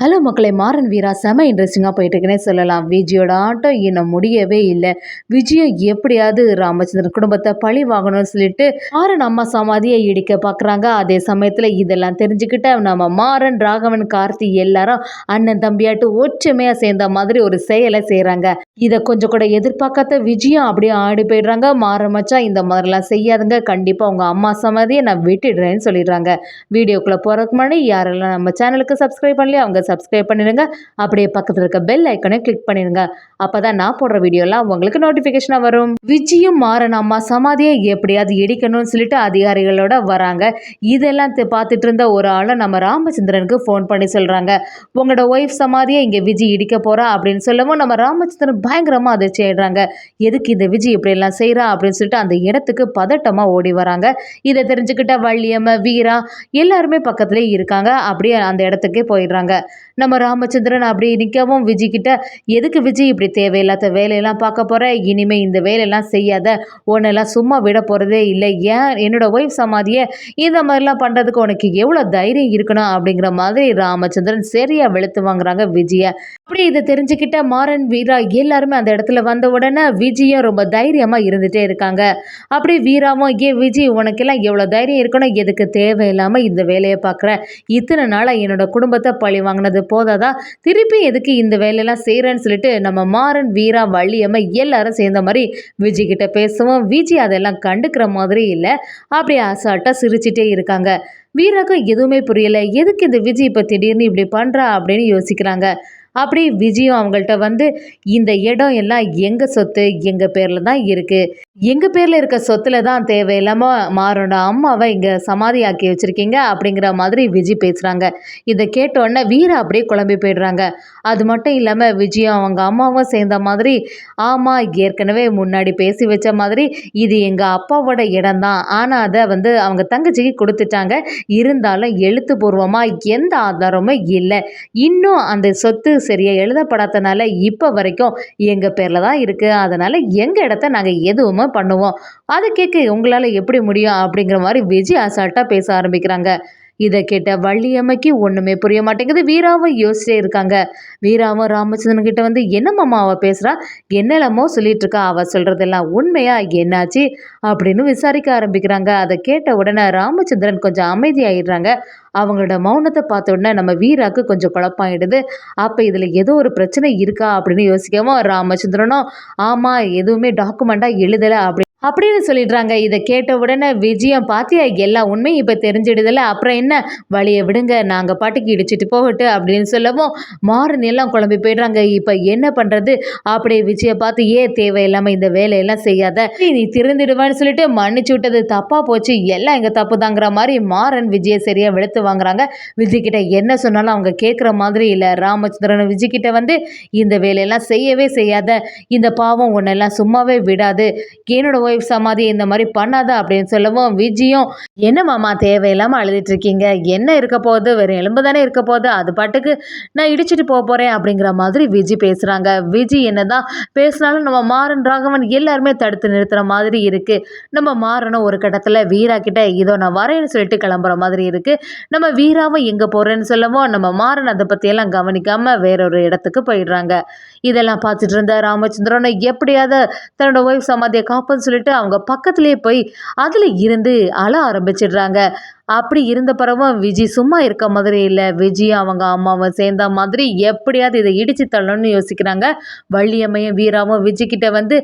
Hello மக்களே, மாறன் வீரா செம இன்ட்ரெஸ்டிங்காக போயிட்டுருக்குன்னே சொல்லலாம். விஜயோட ஆட்டம் இன்னும் முடியவே இல்லை. விஜயம் எப்படியாவது ராமச்சந்திரன் குடும்பத்தை பழி வாங்கணும்னு சொல்லிட்டு மாறன் அம்மா சமாதியை இடிக்க பார்க்குறாங்க. அதே சமயத்தில் இதெல்லாம் தெரிஞ்சுக்கிட்ட நம்ம மாறன், ராகவன், கார்த்தி எல்லாரும் அண்ணன் தம்பியாட்டு ஒற்றுமையாக சேர்ந்த மாதிரி ஒரு செயலை செய்கிறாங்க. இதை கொஞ்சம் கூட எதிர்பார்க்காத விஜயம் அப்படியே ஆடி போயிடுறாங்க. மாறன் மச்சான் இந்த மாதிரிலாம் செய்யாதுங்க, கண்டிப்பாக உங்கள் அம்மா சமாதியை நான் விட்டுடுறேன்னு சொல்லிடுறாங்க. வீடியோக்குள்ளே போகிறதுக்கு முன்னாடி யாரெல்லாம் நம்ம சேனலுக்கு சப்ஸ்கிரைப் பண்ணலையே அவங்க சப்ஸ்கிரைப் பண்ணிடுங்க. அப்படியே பக்கத்தில் இருக்க பெல் ஐக்கனை கிளிக் பண்ணிடுங்க. அப்பதான் நான் போடுற வீடியோலாம் உங்களுக்கு நோட்டிஃபிகேஷனாக வரும். விஜயும் மாறன் அம்மா சமாதியை எப்படியாவது இடிக்கணும்னு சொல்லிட்டு அதிகாரிகளோட வராங்க. இதெல்லாம் பார்த்துட்டு இருந்த ஒரு ஆளை நம்ம ராமச்சந்திரனுக்கு ஃபோன் பண்ணி சொல்கிறாங்க, உங்களோட ஒய்ஃப் சமாதியை இங்கே விஜய் இடிக்க போகிறா அப்படின்னு சொல்லவும் நம்ம ராமச்சந்திரன் பயங்கரமாக அதிர்ச்சி ஆயிடுறாங்க. எதுக்கு இந்த விஜய் இப்படியெல்லாம் செய்கிறா அப்படின்னு சொல்லிட்டு அந்த இடத்துக்கு பதட்டமாக ஓடி வராங்க. இதை தெரிஞ்சுக்கிட்ட வள்ளியம்மா, வீரா எல்லாருமே பக்கத்துலேயே இருக்காங்க. அப்படியே அந்த இடத்துக்கே போயிடுறாங்க. நம்ம ராமச்சந்திரன் அப்படி நிற்கவும் விஜய்கிட்ட, எதுக்கு விஜய் இப்படி தேவையில்லாத வேலையெல்லாம் பார்க்க போகிற, இனிமேல் இந்த வேலையெல்லாம் செய்யாத, உன்னெல்லாம் சும்மா விட போகிறதே இல்லை, ஏன் என்னோட ஒய்ஃப் சமாதியை இந்த மாதிரிலாம் பண்ணுறதுக்கு உனக்கு எவ்வளோ தைரியம் இருக்கணும் அப்படிங்கிற மாதிரி ராமச்சந்திரன் சரியாக வெளுத்து வாங்குறாங்க விஜயை. அப்படி இதை தெரிஞ்சுக்கிட்ட மாறன், வீரா எல்லாருமே அந்த இடத்துல வந்த உடனே விஜயும் ரொம்ப தைரியமாக இருந்துகிட்டே இருக்காங்க. அப்படி வீராவும், விஜய் உனக்கெல்லாம் எவ்வளோ தைரியம் இருக்கணும், எதுக்கு தேவையில்லாமல் இந்த வேலையை பார்க்குற, இத்தனை நாளாக என்னோட குடும்பத்தை பழி வாங்கினது போதாதா, திருப்பி எதுக்கு இந்த வேலையெல்லாம் செய்கிறேன்னு சொல்லிட்டு நம்ம மாறன், வீரா, வள்ளியம்மா எல்லாரும் சேர்ந்த மாதிரி விஜய் கிட்ட பேசவும் விஜய் அதெல்லாம் கண்டுக்கிற மாதிரி இல்லை. அப்படியே அசால்ட்டாக சிரிச்சிட்டே இருக்காங்க. வீராக்கும் எதுவுமே புரியலை, எதுக்கு இந்த விஜய் இப்போ திடீர்னு இப்படி பண்ணுறா அப்படின்னு யோசிக்கிறாங்க. அப்படி விஜயும் அவங்கள்ட்ட வந்து, இந்த இடம் எல்லாம் எங்கள் சொத்து, எங்கள் பேரில் தான் இருக்குது, எங்கள் பேரில் இருக்க சொத்தில் தான் தேவையில்லாமல் மாறனோட அம்மாவை இங்கே சமாதியாக்கி வச்சுருக்கீங்க அப்படிங்கிற மாதிரி விஜய் பேசுகிறாங்க. இதை கேட்டோடனே வீரா அப்படியே குழம்பி போயிடுறாங்க. அது மட்டும் இல்லாமல் விஜயும் அவங்க அம்மாவும் சேர்ந்த மாதிரி, ஆமாம் ஏற்கனவே முன்னாடி பேசி வச்ச மாதிரி இது எங்கள் அப்பாவோட இடம் தான், ஆனால் அதை வந்து அவங்க தங்கச்சிக்கு கொடுத்துட்டாங்க, இருந்தாலும் எழுத்துப்பூர்வமாக எந்த ஆதாரமும் இல்லை, இன்னும் அந்த சொத்து சரியாக எழுதப்படாதனால இப்போ வரைக்கும் எங்கள் பேரில் தான் இருக்குது, அதனால் எங்கள் இடத்த நாங்கள் எதுவுமே பண்ணுவோம், அது கேட்க உங்களால் எப்படி முடியும் அப்படிங்கிற மாதிரி விஜய் அசால்ட்டாக பேச ஆரம்பிக்கிறாங்க. இதை கேட்ட வள்ளியம்மைக்கு ஒன்றுமே புரிய மாட்டேங்குது. வீராவும் யோசிச்சே இருக்காங்க. வீராவும் ராமச்சந்திரன் கிட்ட வந்து, என்னம்மா அவள் பேசுகிறா, என்னெல்லாமோ சொல்லிட்டு இருக்கா, அவள் சொல்கிறதெல்லாம் உண்மையா, என்னாச்சு அப்படின்னு விசாரிக்க ஆரம்பிக்கிறாங்க. அதை கேட்ட உடனே ராமச்சந்திரன் கொஞ்சம் அமைதியாகிடுறாங்க. அவங்களோட மௌனத்தை பார்த்த உடனே நம்ம வீராக்கு கொஞ்சம் குழப்பாயிடுது. அப்போ இதில் ஏதோ ஒரு பிரச்சனை இருக்கா அப்படின்னு யோசிக்கவும் ராமச்சந்திரனும், ஆமாம் எதுவுமே டாக்குமெண்ட்டாக எழுதலை அப்படின்னு சொல்லிடுறாங்க. இதை கேட்ட உடனே விஜயம், பாத்தியா எல்லா உண்மையும் இப்போ தெரிஞ்சிடுதில்ல, அப்புறம் என்ன, வழியை விடுங்க, நாங்கள் பாட்டுக்கு இடிச்சிட்டு போகட்டு அப்படின்னு சொல்லவும் மாறன் எல்லாம் குழம்பி போயிடுறாங்க. இப்போ என்ன பண்ணுறது, அப்படியே விஜயை பார்த்து, தேவையில்லாமல் இந்த வேலையெல்லாம் செய்யாத, நீ திருந்திடுவான்னு சொல்லிட்டு மன்னிச்சு விட்டது தப்பாக போச்சு, எல்லாம் எங்கள் தப்பு தாங்கிற மாதிரி மாறன் விஜயை சரியாக வெளுத்து வாங்குறாங்க. விஜய்கிட்ட என்ன சொன்னாலும் அவங்க கேட்குற மாதிரி இல்லை. ராமச்சந்திரன் விஜய்கிட்ட வந்து, இந்த வேலையெல்லாம் செய்யவே செய்யாத, இந்த பாவம் உன்னெல்லாம் சும்மாவே விடாது, என்னோட ஒய்ஃப் சமாதி இந்த மாதிரி பண்ணாத அப்படின்னு சொல்லவும் விஜயும், என்ன மாமா தேவையில்லாமல் அழுதுட்டு இருக்கீங்க, என்ன இருக்க போகுது, வெறும் எலும்பு தானே இருக்க போகுது, அது பாட்டுக்கு நான் இடிச்சிட்டு போகிறேன் அப்படிங்கிற மாதிரி விஜய் பேசுகிறாங்க. விஜய் என்னதான் பேசினாலும் நம்ம மாறன், ராகவன் எல்லாருமே தடுத்து நிறுத்துகிற மாதிரி இருக்குது. நம்ம மாறனும் ஒரு கட்டத்தில் வீரா கிட்ட, இதோ நான் வரேன்னு சொல்லிட்டு கிளம்புற மாதிரி இருக்குது. நம்ம வீராவும் எங்கே போகிறேன்னு சொல்லவும் நம்ம மாறன் அதை பற்றியெல்லாம் கவனிக்காமல் வேறொரு இடத்துக்கு போயிடுறாங்க. இதெல்லாம் பார்த்துட்டு இருந்த ராமச்சந்திரனை எப்படியாவது தன்னோட ஒய்ஃப் சமாதியை காப்புன்னு சொல்லிட்டு அவங்க பக்கத்துலேயே போய் அதில் இருந்து அழ ஆரம்பிச்சிடுறாங்க. அப்படி இருந்த பிறவும் விஜய் சும்மா இருக்க மாதிரி இல்லை. விஜய் அவங்க அம்மாவும் சேர்ந்த மாதிரி எப்படியாவது இதை இடித்து தள்ளணும்னு யோசிக்கிறாங்க. வள்ளியம்மையும் வீராவும் விஜய்கிட்ட வந்து,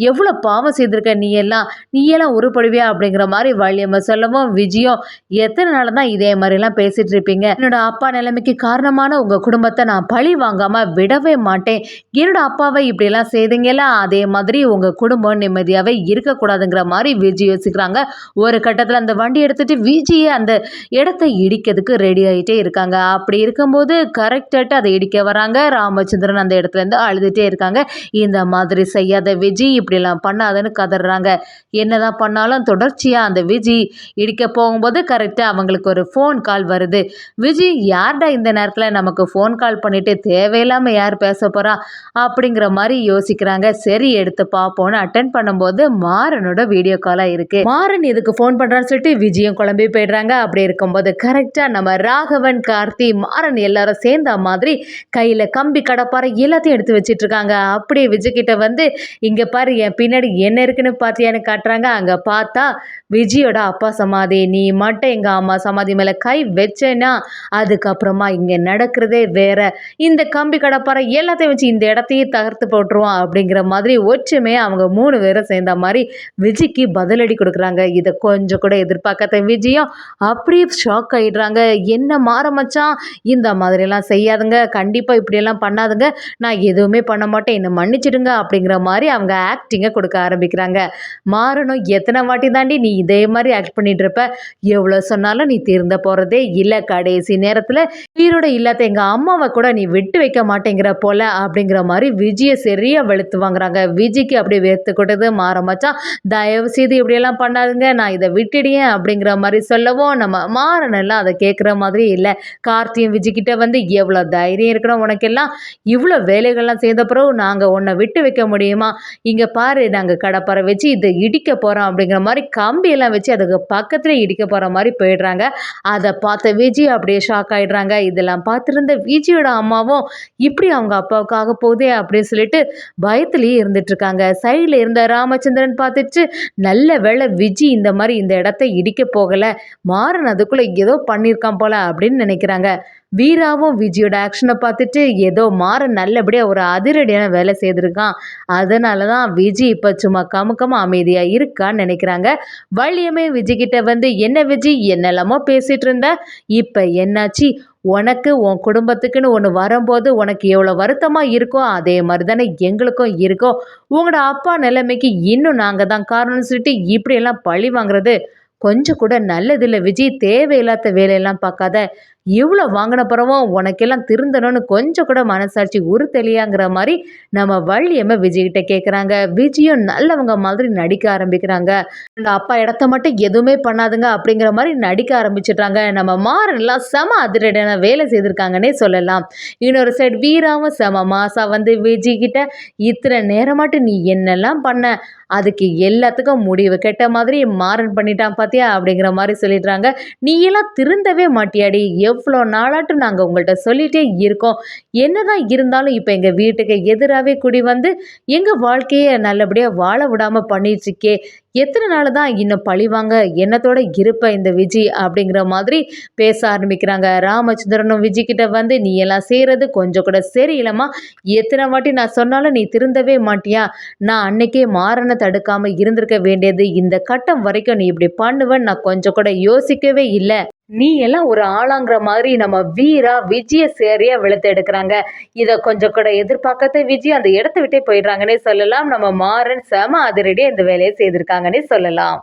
எவ்வளோ பாவம் செய்திருக்க, நீ எல்லாம் உருப்படுவியா அப்படிங்கிற மாதிரி வள்ளியம்மை சொல்லவும் விஜயும், எத்தனை நாள் தான் இதே மாதிரிலாம் பேசிகிட்டு இருப்பீங்க, என்னோட அப்பா நிலைமைக்கு காரணமான உங்கள் குடும்பத்தை நான் பழி வாங்காமல் விடவே மாட்டேன், என்னோட அப்பாவை இப்படியெல்லாம் செய்தீங்களா, அதே மாதிரி உங்கள் குடும்பம் நிம்மதியாகவே இருக்கக்கூடாதுங்கிற மாதிரி விஜய் யோசிக்கிறாங்க. ஒரு கட்டத்தில் அந்த வண்டி எடுத்துகிட்டு விஜயை அந்த இடத்தை இடிக்கிறதுக்கு ரெடி ஆகிட்டே இருக்காங்க. அப்படி இருக்கும்போது கரெக்டாக அதை இடிக்க வராங்க. ராமச்சந்திரன் அந்த இடத்துல இருந்து அழுதுகிட்டே இருக்காங்க. இந்த மாதிரி செய்யாத விஜய், இப்படிலாம் பண்ணாதன்னு கதறாங்க. என்னதான் பண்ணாலும் தொடர்ச்சியாக அந்த விஜய் இடிக்க போகும்போது கரெக்டாக அவங்களுக்கு ஒரு ஃபோன் கால் வருது. விஜய், யார்டா இந்த நேரத்தில் நமக்கு ஃபோன் கால் பண்ணிட்டு தேவையில்லாமல் யார் பேச போகிறா அப்படிங்கிற மாதிரி யோசிக்கிறாங்க. சரி எடுத்து பார்ப்போன்னு அட்டென்ட் பண்ணும்போது மாறனோட வீடியோ காலாக இருக்குது. மாறன் எதுக்கு ஃபோன் பண்ணுறான்னு சொல்லிட்டு விஜயும் குழம்பி போயிடுறாங்க. செய்கிறாங்க. அப்படி இருக்கும்போது கரெக்டாக நம்ம ராகவன், கார்த்தி, மாறன் எல்லாரும் சேர்ந்த மாதிரி கையில் கம்பி கடப்பாரை எல்லாத்தையும் எடுத்து வச்சிட்டு இருக்காங்க. அப்படியே விஜய் கிட்ட வந்து இங்கே பாரு என் பின்னாடி என்ன இருக்குன்னு பார்த்தியான்னு காட்டுறாங்க. அங்கே பார்த்தா விஜயோட அப்பா சமாதி. நீ மட்டும் எங்கள் அம்மா சமாதி மேலே கை வச்சேன்னா அதுக்கப்புறமா இங்கே நடக்கிறதே வேற. இந்த கம்பி கடப்பாரை எல்லாத்தையும் வச்சு இந்த இடத்தையே தகர்த்து போட்டுருவான் அப்படிங்கிற மாதிரி ஒற்றுமையாக அவங்க 3 பேரும் சேர்ந்த மாதிரி விஜய்க்கு பதிலடி கொடுக்குறாங்க. இதை கொஞ்சம் கூட எதிர்பார்க்காத விஜயம் அப்படியே ஷாக் ஆகிடுறாங்க. என்ன மாற மச்சான், இந்த மாதிரிலாம் செய்யாதுங்க, கண்டிப்பாக இப்படியெல்லாம் பண்ணாதுங்க, நான் எதுவுமே பண்ண மாட்டேன், என்னை மன்னிச்சிடுங்க அப்படிங்கிற மாதிரி அவங்க ஆக்டிங்கை கொடுக்க ஆரம்பிக்கிறாங்க. மாறணும் எத்தனை வாட்டி தாண்டி நீ இதே மாதிரி ஆக்ட் பண்ணிட்டு இருப்ப, எவ்வளோ சொன்னாலும் நீ திருந்த போகிறதே இல்லை, கடைசி நேரத்தில் உயிரோட இல்லாத எங்கள் அம்மாவை கூட நீ விட்டு வைக்க மாட்டேங்கிற போல அப்படிங்கிற மாதிரி விஜயை சரியாக வெளுத்து வாங்குறாங்க. விஜய்க்கு அப்படியே வேர்த்து கொட்டது. மாற மச்சான் தயவு செய்து இப்படியெல்லாம் பண்ணாதுங்க, நான் இதை விட்டுடியேன் அப்படிங்கிற மாதிரி சொல்லவும் நம்ம மாறனெல்லாம் அதை கேட்குற மாதிரி இல்லை. கார்த்தியும் விஜய்கிட்ட வந்து எவ்வளோ தைரியம் இருக்கணும் உனக்கெல்லாம், இவ்வளோ வேலைகள்லாம் செய்த பிறகு நாங்கள் உன்னை விட்டு வைக்க முடியுமா, இங்கே பாரு நாங்கள் கடப்பாரை வச்சு இதை இடிக்க போகிறோம் அப்படிங்கிற மாதிரி கம்பியெல்லாம் வச்சு அதுக்கு பக்கத்துலேயே இடிக்க போகிற மாதிரி போயிடுறாங்க. அதை பார்த்த விஜய் அப்படியே ஷாக் ஆகிடுறாங்க. இதெல்லாம் பார்த்துருந்த விஜயோட அம்மாவும் இப்படி அவங்க அப்பாவுக்கு ஆக போகுதே அப்படின்னு சொல்லிட்டு பயத்துலேயே இருந்துட்டு இருக்காங்க. சைடில் இருந்த ராமச்சந்திரன் பார்த்துட்டு நல்ல வேளை விஜய் இந்த மாதிரி இந்த இடத்த இடிக்க போகலை, மாறன் அதுக்குள்ளே ஏதோ பண்ணியிருக்கான் போல அப்படின்னு நினைக்கிறாங்க. வீராவும் விஜயோட ஆக்ஷனை பார்த்துட்டு ஏதோ மாறன் நல்லபடியாக ஒரு அதிரடியான வேலை செய்திருக்கான், அதனால தான் விஜய் இப்போ சும்மா கமுக்கமாக அமைதியாக இருக்கான்னு நினைக்கிறாங்க. வள்ளியம்மே விஜய்கிட்ட வந்து என்ன விஜய் என்னெல்லாமோ பேசிகிட்டு இருந்த, இப்போ என்னாச்சு, உனக்கு உன் குடும்பத்துக்குன்னு ஒன்று வரும்போது உனக்கு எவ்வளோ வருத்தமாக இருக்கோ அதே மாதிரி தானே எங்களுக்கும் இருக்கோ, உங்களோட அப்பா நிலைமைக்கு இன்னும் நாங்கள் தான் காரணம்னு சொல்லிட்டு இப்படியெல்லாம் பழி வாங்குறது கொஞ்சம் கூட நல்லதில்லை விஜய், தேவையில்லாத வேலையெல்லாம் பார்க்காத, இவ்வளோ வாங்கின பிறவும் உனக்கெல்லாம் திருந்தணும்னு கொஞ்சம் கூட மனசாட்சி உறுத்தலையாங்கிற மாதிரி நம்ம வள்ளியம்மை விஜய்கிட்ட கேட்குறாங்க. விஜயும் நல்லவங்க மாதிரி நடிக்க ஆரம்பிக்கிறாங்க. எங்கள் அப்பா இடத்த மட்டும் எதுவுமே பண்ணாதுங்க அப்படிங்கிற மாதிரி நடிக்க ஆரம்பிச்சிட்றாங்க. நம்ம மாறன்லாம் செம அதிரடியான வேலை செய்திருக்காங்கன்னே சொல்லலாம். இன்னொரு சைடு வீராவும் செம மாசா வந்து விஜய்கிட்ட இத்தனை நேரமாட்டு நீ என்னெல்லாம் பண்ண, அதுக்கு எல்லாத்துக்கும் முடிவு கெட்ட மாதிரி மாறன் பண்ணிட்டான் பார்த்தியா அப்படிங்கிற மாதிரி சொல்லிடுறாங்க. நீ எல்லாம் திருந்தவே மாட்டியாடி, எவ்வளோ நாளாட்டு நாங்கள் உங்கள்கிட்ட சொல்லிகிட்டே இருக்கோம், என்னதான் இருந்தாலும் இப்போ எங்கள் வீட்டுக்கு எதிராகவே குடி வந்து எங்கள் வாழ்க்கையை நல்லபடியாக வாழ விடாமல் பண்ணிட்டுருக்கே, எத்தனை நாள் தான் இன்னும் பழிவாங்க எண்ணத்தோட இருப்ப இந்த விஜய் அப்படிங்கிற மாதிரி பேச ஆரம்பிக்கிறாங்க. ராமச்சந்திரனும் விஜய்கிட்ட வந்து நீ எல்லாம் செய்கிறது கொஞ்சம் கூட சரியில்லைம்மா, எத்தனை வாட்டி நான் சொன்னாலும் நீ திருந்தவே மாட்டியா, நான் அன்னைக்கே மாறனை தடுக்காமல் இருந்திருக்க வேண்டியது, இந்த கட்டம் வரைக்கும் நீ இப்படி பண்ணுவேன்னு நான் கொஞ்சம் கூட யோசிக்கவே இல்லை, நீ எல்லாம் ஒரு ஆளாங்கிற மாதிரி நம்ம வீரா விஜய சரியா வெளுத்து எடுக்கிறாங்க. இதை கொஞ்சம் கூட எதிர்பார்க்காத விஜய் அந்த இடத்த விட்டே போயிடுறாங்கன்னே சொல்லலாம். நம்ம மாறன் செம அதிரடியாக இந்த வேலையை செய்திருக்காங்கன்னே சொல்லலாம்.